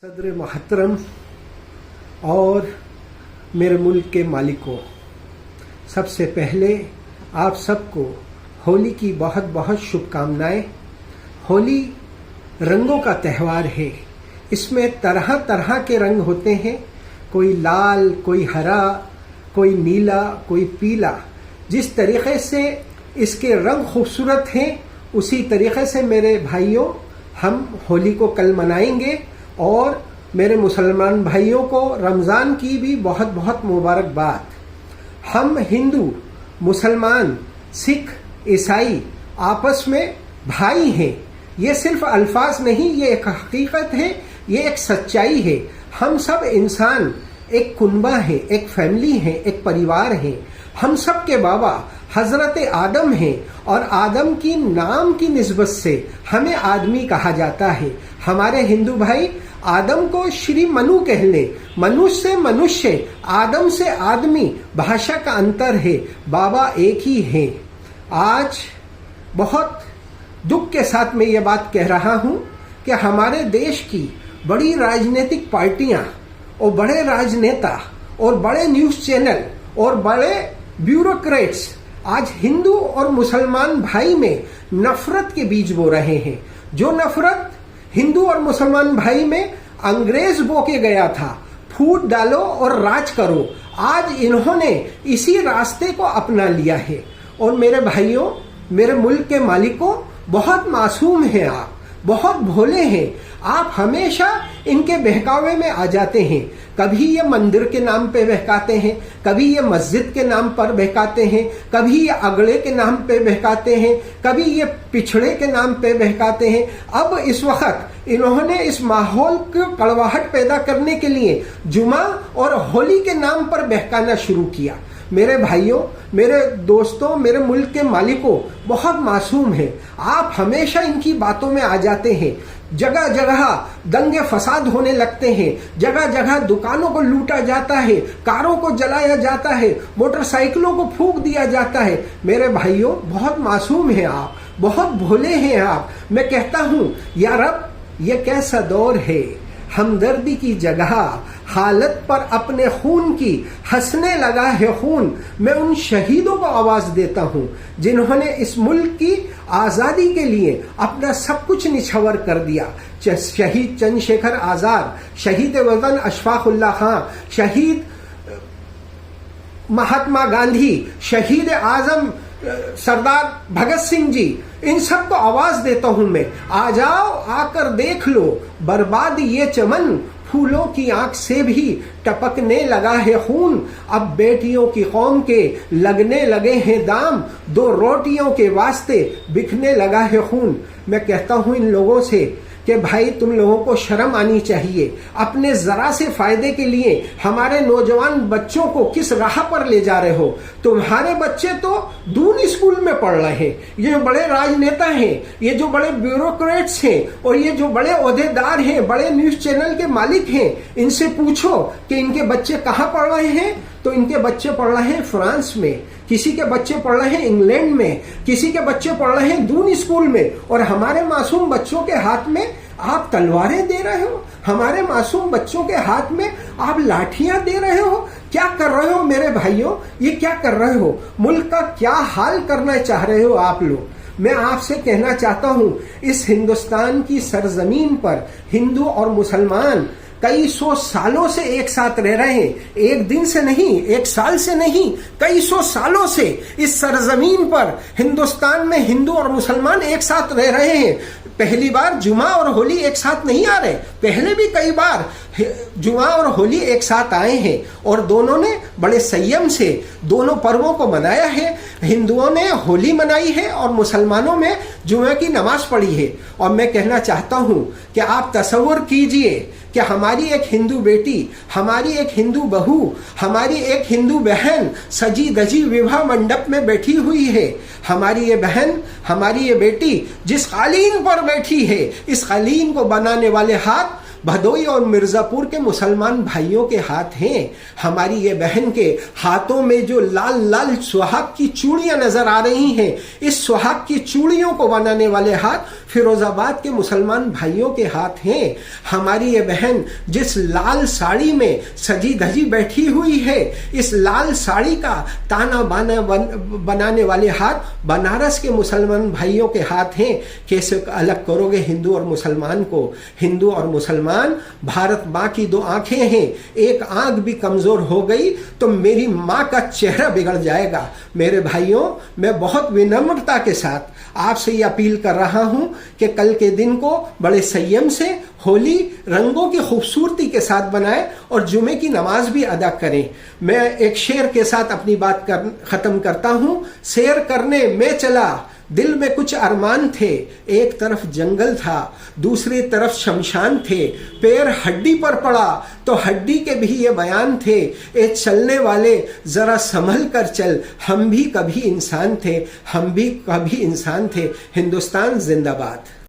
सदर मोहतरम और मेरे मुल्क के मालिकों, सबसे पहले आप सबको होली की बहुत बहुत शुभकामनाएं। होली रंगों का त्यौहार है। इसमें तरह तरह के रंग होते हैं, कोई लाल, कोई हरा, कोई नीला, कोई पीला। जिस तरीके से इसके रंग खूबसूरत हैं, उसी तरीके से मेरे भाइयों हम होली को कल मनाएंगे और मेरे मुसलमान भाइयों को रमज़ान की भी बहुत बहुत मुबारकबाद। हम हिंदू, मुसलमान, सिख, ईसाई आपस में भाई हैं। ये सिर्फ अल्फाज नहीं, ये एक हकीकत है, ये एक सच्चाई है। हम सब इंसान एक कुनबा है, एक फैमिली है, एक परिवार है। हम सब के बाबा हजरत आदम हैं और आदम की नाम की निस्बत से हमें आदमी कहा जाता है। हमारे हिंदू भाई आदम को श्री मनु कह ले, मनुष्य से मनुष्य, आदम से आदमी, भाषा का अंतर है, बाबा एक ही है। आज बहुत दुख के साथ मैं ये बात कह रहा हूँ कि हमारे देश की बड़ी राजनीतिक पार्टियां और बड़े राजनेता और बड़े न्यूज चैनल और बड़े ब्यूरोक्रेट्स आज हिंदू और मुसलमान भाई में नफरत के बीज बो रहे हैं। जो नफरत हिंदू और मुसलमान भाई में अंग्रेज बो के गया था, फूट डालो और राज करो, आज इन्होंने इसी रास्ते को अपना लिया है। और मेरे भाइयों, मेरे मुल्क के मालिकों, बहुत मासूम हैं आप, बहुत भोले हैं आप। हमेशा इनके बहकावे में आ जाते हैं। कभी ये मंदिर के नाम पे बहकाते हैं, कभी ये मस्जिद के नाम पर बहकाते हैं, कभी ये अगड़े के नाम पे बहकाते हैं, कभी ये पिछड़े के नाम पे बहकाते हैं। अब इस वक्त इन्होंने इस माहौल को कड़वाहट पैदा करने के लिए जुमा और होली के नाम पर बहकाना शुरू किया। मेरे भाइयों, मेरे दोस्तों, मेरे मुल्क के मालिकों, बहुत मासूम हैं आप। हमेशा इनकी बातों में आ जाते हैं। जगह जगह दंगे फसाद होने लगते हैं, जगह जगह दुकानों को लूटा जाता है, कारों को जलाया जाता है, मोटरसाइकिलों को फूंक दिया जाता है। मेरे भाइयों, बहुत मासूम हैं आप, बहुत भोले हैं आप। मैं कहता हूँ, या रब, ये कैसा दौर है, हमदर्दी की जगह हालत पर अपने खून की हंसने लगा है खून। मैं उन शहीदों को आवाज देता हूँ जिन्होंने इस मुल्क की आजादी के लिए अपना सब कुछ निछावर कर दिया। शहीद चंद्रशेखर आजाद, शहीद वतन अशफाक उल्लाह खां, शहीद महात्मा गांधी, शहीद आजम सरदार भगत सिंह जी, इन सब को आवाज देता हूं मैं। आ जाओ, आकर देख लो, बर्बाद ये चमन, फूलों की आंख से भी टपकने लगा है खून। अब बेटियों की कौम के लगने लगे हैं दाम, दो रोटियों के वास्ते बिकने लगा है खून। मैं कहता हूं इन लोगों से कि भाई, तुम लोगों को शर्म आनी चाहिए। अपने जरा से फायदे के लिए हमारे नौजवान बच्चों को किस राह पर ले जा रहे हो। तुम्हारे बच्चे तो दून स्कूल में पढ़ रहे हैं। ये जो बड़े राजनेता हैं, ये जो बड़े ब्यूरोक्रेट्स हैं और ये जो बड़े ओहदेदार हैं, बड़े न्यूज चैनल के मालिक हैं, इनसे पूछो कि इनके बच्चे कहाँ पढ़ रहे हैं, तो इनके बच्चे पढ़ रहे हैं फ्रांस में, किसी के बच्चे पढ़ रहे हैं इंग्लैंड में, किसी के बच्चे पढ़ रहे हैं दून स्कूल में। और हमारे मासूम बच्चों के हाथ में आप तलवारें दे रहे हो, हमारे मासूम बच्चों के हाथ में आप लाठियां दे रहे हो। क्या कर रहे हो मेरे भाइयों, ये क्या कर रहे हो? मुल्क का क्या हाल करना चाह रहे हो आप लोग? मैं आपसे कहना चाहता हूं, इस हिंदुस्तान की सरजमीन पर हिंदू और मुसलमान कई सौ सालों से एक साथ रह रहे हैं। एक दिन से नहीं, एक साल से नहीं, कई सौ सालों से इस सरजमीन पर हिंदुस्तान में हिंदू और मुसलमान एक साथ रह रहे हैं। पहली बार जुमा और होली एक साथ नहीं आ रहे, पहले भी कई बार जुमा और होली एक साथ आए हैं और दोनों ने बड़े संयम से दोनों पर्वों को मनाया है। हिंदुओं ने होली मनाई है और मुसलमानों में जुमा की नमाज पढ़ी है। और मैं कहना चाहता हूं कि आप तसव्वुर कीजिए कि हमारी एक हिंदू बेटी, हमारी एक हिंदू बहू, हमारी एक हिंदू बहन सजी धजी विवाह मंडप में बैठी हुई है। हमारी ये बहन, हमारी ये बेटी जिस कालीन पर बैठी है, इस कालीन को बनाने वाले हाथ भदोई और मिर्जापुर के मुसलमान भाइयों के हाथ हैं। हमारी ये बहन के हाथों में जो लाल लाल सुहाग की चूड़ियां नजर आ रही हैं, इस सुहाग की चूड़ियों को बनाने वाले हाथ फिरोजाबाद के मुसलमान भाइयों के हाथ हैं। हमारी ये बहन जिस लाल साड़ी में सजी धजी बैठी हुई है, इस लाल साड़ी का ताना बाना बनाने वाले हाथ बनारस के मुसलमान भाइयों के हाथ हैं। कैसे अलग करोगे हिंदू और मुसलमान को? हिंदू और मुसलमान भारत माँ की दो आंखें हैं, एक आंख भी कमजोर हो गई तो मेरी माँ का चेहरा बिगड़ जाएगा। मेरे भाइयों, मैं बहुत विनम्रता के साथ आपसे ये अपील कर रहा हूं कि कल के दिन को बड़े संयम से होली रंगों की खूबसूरती के साथ बनाएं और जुमे की नमाज भी अदा करें। मैं एक शेर के साथ अपनी बात खत्म करता हूं। सैर करने में चला, दिल में कुछ अरमान थे, एक तरफ जंगल था, दूसरी तरफ शमशान थे, पैर हड्डी पर पड़ा तो हड्डी के भी ये बयान थे, ए चलने वाले जरा संभल कर चल, हम भी कभी इंसान थे, हम भी कभी इंसान थे। हिंदुस्तान जिंदाबाद।